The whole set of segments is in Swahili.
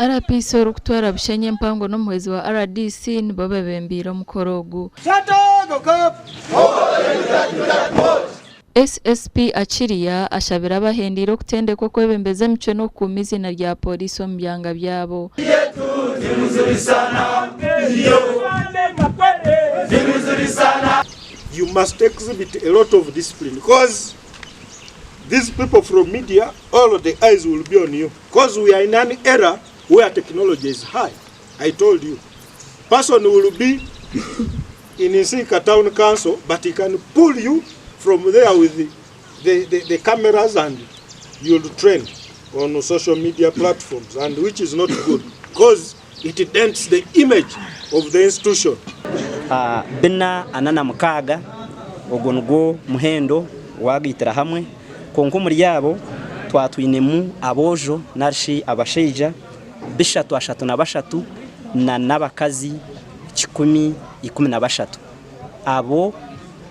RPC orukutwara bushenye mpango no muhezi wa RDC nibo bebembira mukorogu. SSP Achiriya ashabira abahendiro kutendekwa kwebembeze emicwe no kumizi na rya polisi mu byanga byabo. You must exhibit a lot of discipline because these people from media, all of the eyes will be on you. Because we are in an era where technology is high. I told you. Person will be in Ensinganto town council, but he can pull you from there with the cameras and you'll train on social media platforms, and which is not good because it dents the image of the institution. Bina anana mukaga ogongo muhendo wagitira hamwe konko muri yabo twatwinemu abojo narshi abasheija bishatu ashatu na bashatu na nabakazi 10-13 abo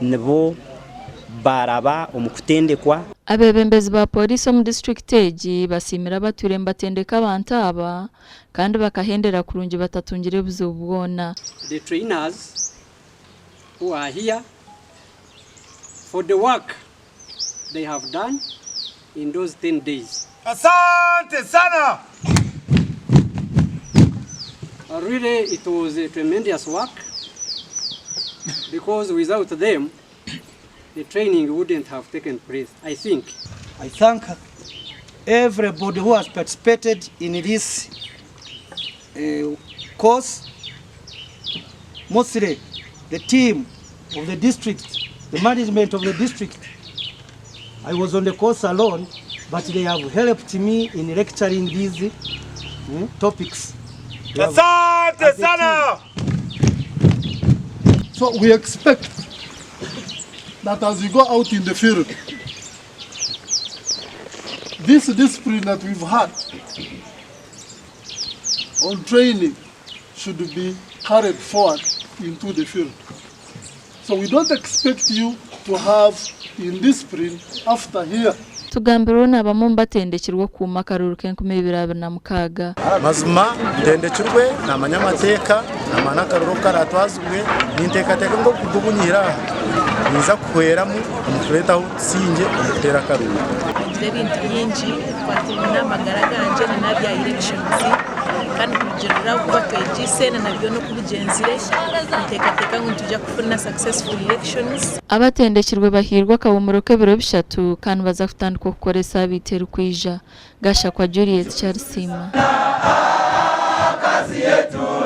nebo baraba omukutendekwa. Abebembezi ba polisi mu district egi basimira abatwire mbatendeka abantu aba kandi bakahendera kurungi batatungire buzobwona. The trainers who are here for the work they have done in those 10 days. Asante sana. Really, it was a tremendous work because without them, the training wouldn't have taken place, I think. I thank everybody who has participated in this course, mostly the team of the district, the management of the district. I was on the course alone, but they have helped me in lecturing these topics. So we expect that as we go out in the field, this discipline that we've had on training should be carried forward into the field. So we don't expect you to have indiscipline after here. Tugambiro n'abamumba tendekirwa ku akaruuru k'2026 mazima tendekirwe n'amanyamateka n'amanakaruro karatwazwe n'intekateka ngo kugubunyira niza kuheramu umuturetaho singe umutera akaruuru ibintu byinshi kwatina magaraganje n'abya elections kandi kugerera ku Obwegyese nabyo no kubigenzire intekateka ngo tujya kufuna successful elections. Abatendekirwe bahirwa kabumuro k'ebiro bishatu kandi baza kutandika gukoresa bitera okwija gasha kwa Juliet Charsima.